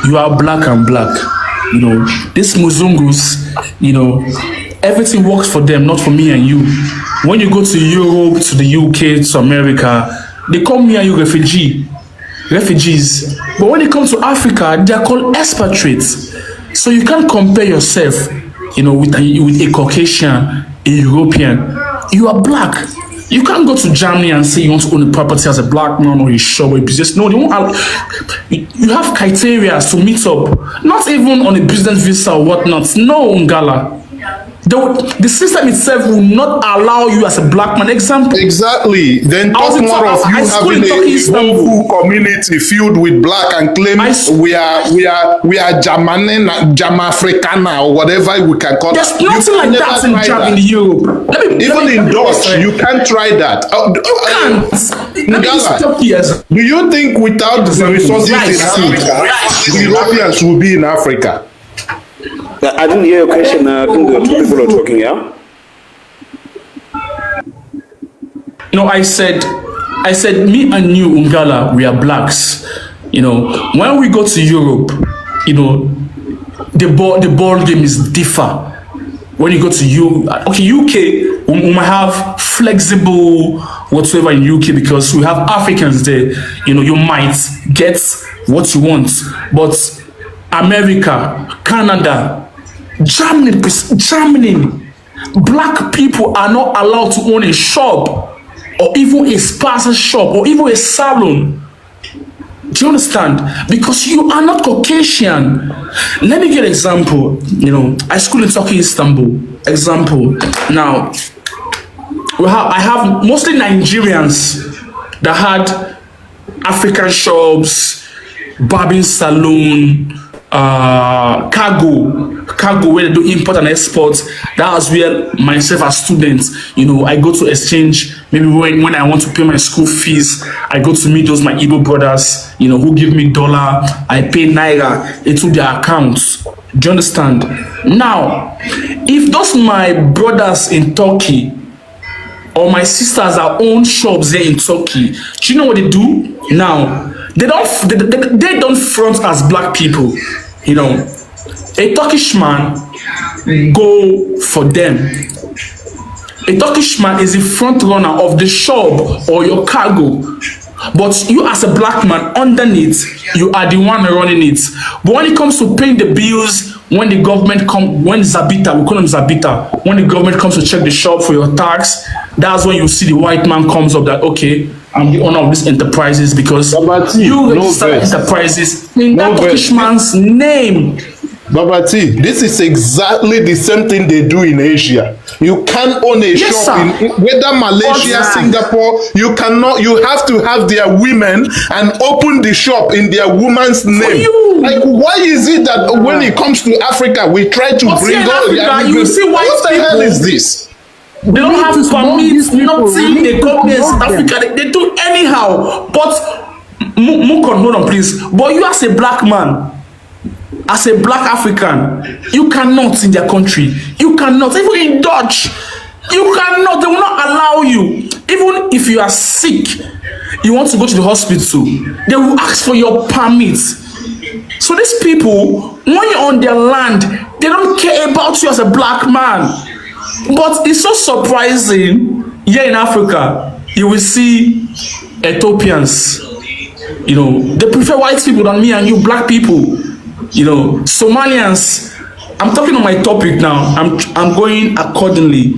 you are black and black. These Muzungus, everything works for them, not for me and you. When you go to Europe, to the UK, to America, they call me and you refugees. But when it comes to Africa, they are called expatriates. So you can't compare yourself, with a Caucasian, a European. You are black. You can't go to Germany and say you want to own a property as a black man or a shop or a business. No, they won't. You have criteria to meet up. Not even on a business visa or whatnot. No, Ngala. The system itself will not allow you as a black man. Example. Exactly. Then talk more of you having a whole community filled with black and claim we are Jamafricana or whatever we can call it. There's nothing like that in Europe. Even in Dutch, you can't try that. You can't. Do you think without the resources in Africa, the Europeans will be in Africa? I didn't hear your question. I think the two people are talking, yeah? No, I said me and you, Ungala, we are blacks. When we go to Europe, the ball game is different. When you go to UK, we might have flexible whatsoever in UK because we have Africans there. You might get what you want, but America, Canada, Germany, black people are not allowed to own a shop or even a spa shop or even a salon. Do you understand? Because you are not Caucasian. Let me give an example. I school in Turkey, Istanbul. Example. Now, I have mostly Nigerians that had African shops, barbing salon, cargo where they do import and export. That was where myself as students, I go to exchange. Maybe when I want to pay my school fees, I go to meet those my Igbo brothers, who give me dollar, I pay naira into their accounts. Do you understand? Now, if those my brothers in Turkey or my sisters that own shops there in Turkey, do you know what they do? Now, they don't front as black people. A Turkish man go for them. A Turkish man is the front runner of the shop or your cargo. But you as a black man underneath, you are the one running it. But when it comes to paying the bills, when the government when Zabita, we call them Zabita, when the government comes to check the shop for your tax, that's when you see the white man comes up that, okay, I'm the owner of these enterprises because you register enterprises in that Turkish man's name. Babati, this is exactly the same thing they do in Asia. You can't own a shop in whether Malaysia, Singapore, you cannot, you have to have their women and open the shop in their woman's name. Like, why is it that when it comes to Africa, we try to bring all the Africa, you see what the hell is this? They don't have permits, nothing, they come here in South Africa, they do anyhow. But, Mukon, hold on please, but you as a black man, as a black African, you cannot in their country. You cannot. Even in Dutch, you cannot. They will not allow you. Even if you are sick, you want to go to the hospital, they will ask for your permit. So these people, when you're on their land, they don't care about you as a black man. But it's so surprising. Here in Africa, you will see Ethiopians. They prefer white people than me and you black people. Somalians, I'm talking on my topic now. I'm going accordingly.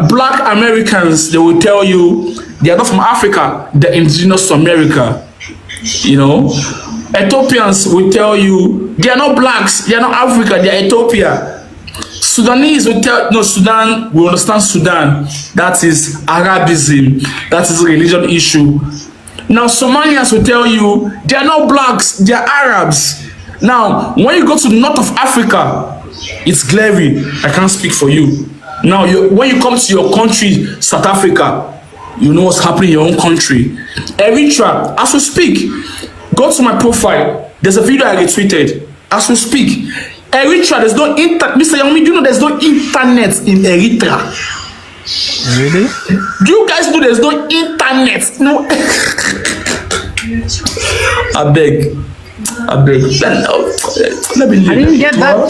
Black Americans, they will tell you they are not from Africa, they're indigenous to America. Ethiopians will tell you they are not blacks, they are not Africa, they are Ethiopia. Sudanese will tell Sudan, we understand Sudan. That is Arabism, that is a religion issue. Now, Somalians will tell you they are not blacks, they are Arabs. Now, when you go to the north of Africa, it's glaring. I can't speak for you. Now, when you come to your country, South Africa, you know what's happening in your own country. Eritrea, as we speak, go to my profile. There's a video I retweeted. As we speak, Eritrea, there's no internet. Mr. Yomi, do you know there's no internet in Eritrea? Really? Do you guys know there's no internet? No. I beg. Let me leave. I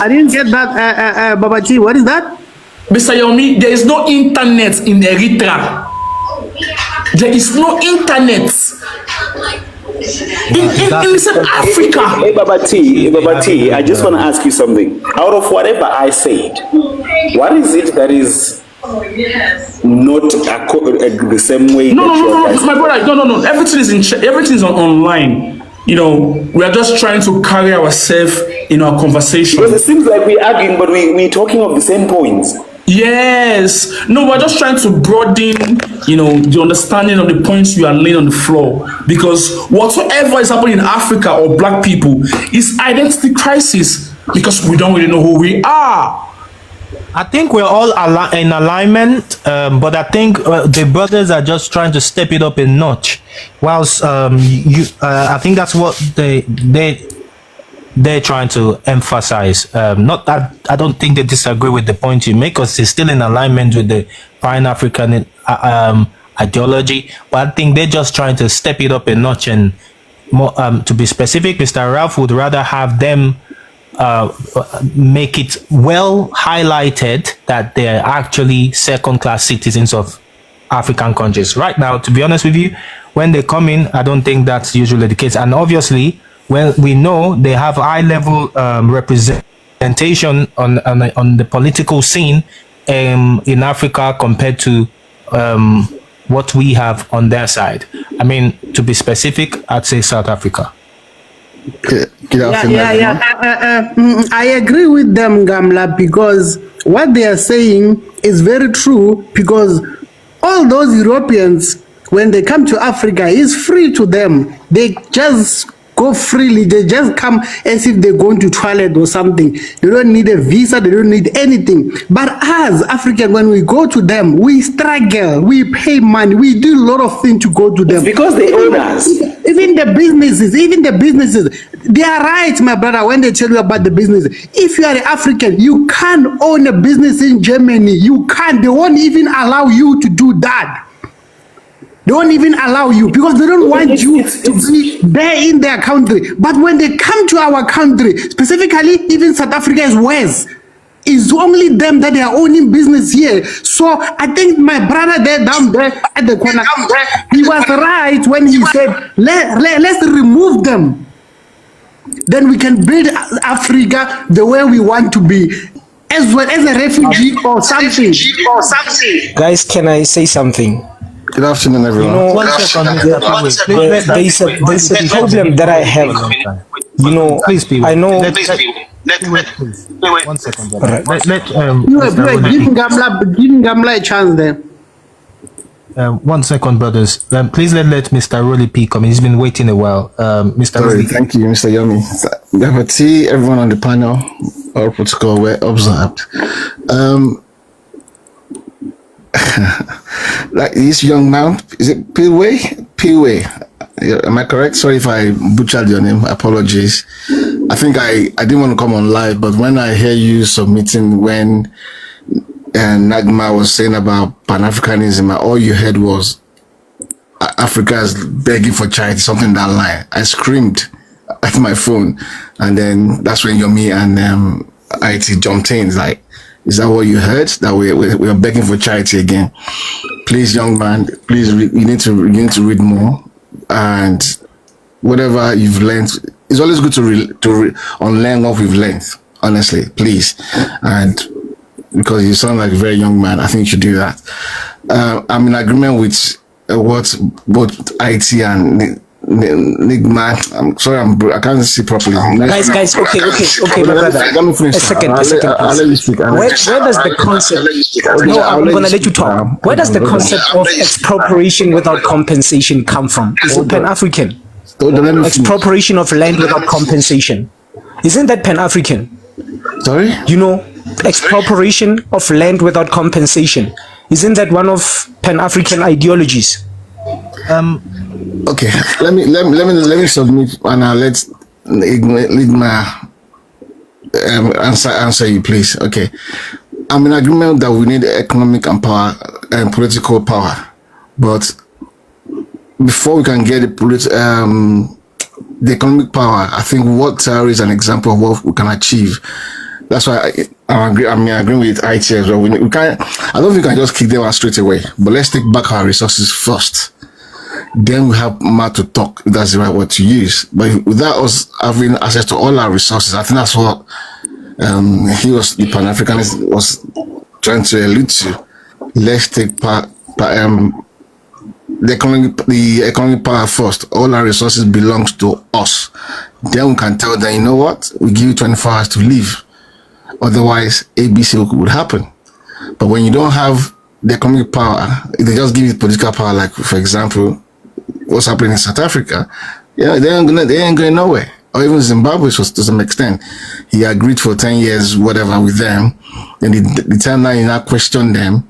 didn't get that. Babaji, what is that? Mr. Yomi, there is no internet in Eritrea. There is no internet in South Africa. Hey, Babati, I just want to ask you something. Out of whatever I said, what is it that is not the same way? No, my brother. No. Everything is everything is online. You know, we are just trying to carry ourselves in our conversation. Because it seems like we're arguing, but we're talking of the same points. Yes. No, we're just trying to broaden, you know, the understanding of the points you are laying on the floor. Because whatsoever is happening in Africa or black people is identity crisis because we don't really know who we are. I think we're all in alignment, but I think the brothers are just trying to step it up a notch. Whilst I think that's what they're trying to emphasize. Not that I don't think they disagree with the point you make, because it's still in alignment with the Pan-African ideology. But I think they're just trying to step it up a notch. And more, to be specific, Mr. Ralph would rather have them make it well highlighted that they're actually second-class citizens of African countries. Right now, to be honest with you, when they come in, I don't think that's usually the case. And obviously, when we know they have high-level representation on the political scene in Africa compared to what we have on their side. I mean, to be specific, I'd say South Africa. I agree with them, Gamla, because what they are saying is very true, because all those Europeans, when they come to Africa, it's free to them. They just go freely. They just come as if they're going to toilet or something. They don't need a visa. They don't need anything. But as African, when we go to them, we struggle. We pay money. We do a lot of things to go to them. It's because they own us. Even the businesses, they are right, my brother, when they tell you about the business. If you are an African, you can't own a business in Germany. You can't. They won't even allow you to do that. They won't even allow you because they don't want you to be there in their country. But when they come to our country, specifically even South Africa is worse. It's only them that they are owning business here. So I think my brother there down there at the corner, he was right when he said, let's remove them. Then we can build Africa the way we want to be, as well as a refugee or something. Guys, can I say something? Good afternoon, everyone. There's a problem that I have. You know, please be. I know. Wait. 1 second, brother. Give Gamla a chance there. 1 second, brothers. Please let Mr. Rolly P come in. He's been waiting a while. Mr. Rolly. Thank you, Mr. Yomi. Gabati, everyone on the panel, all protocol were observed. Like this young man, is it Peway? Am I correct? Sorry if I butchered your name. Apologies. I think I didn't want to come on live, but when I hear you submitting when Nagma was saying about Pan-Africanism, all you heard was Africa is begging for charity, something in that line. I screamed at my phone, and then that's when Yomi and IT jumped in. It's like, is that what you heard? That we are begging for charity again? Please, young man, please, you need to read more, and whatever you've learned, it's always good to unlearn what we've learned. Honestly, please, and because you sound like a very young man, I think you should do that. I'm in agreement with what both IT and Nigma. I'm sorry, I can't see properly. Guys, okay, my brother. Let me finish. A second. I'll let you speak. Where does the concept? No, I'm gonna let you talk. Where does the concept of expropriation without compensation come from? Is it Pan-African? Expropriation of land without compensation. Isn't that Pan-African? Sorry? You know, expropriation of land without compensation. Isn't that one of Pan-African ideologies? Okay, let me submit, and I'll let Ligma answer you, please. Okay, I'm in agreement that we need economic and power and political power, but before we can get the the economic power, I think water is an example of what we can achieve. That's why I agree. I agree with IT as well. We can't. I don't think we can just kick them out straight away. But let's take back our resources first. Then we have more to talk. If that's the right word to use. But without us having access to all our resources, I think that's what the Pan-Africanist was trying to allude to. Let's take the economic power first. All our resources belongs to us. Then we can tell them, you know what? We give you 24 hours to leave. Otherwise, ABC would happen. But when you don't have the economic power, they just give you political power. Like, for example, what's happening in South Africa? Yeah, they ain't going nowhere. Or even Zimbabwe, to some extent. He agreed for 10 years, whatever, with them. And the time now you now question them.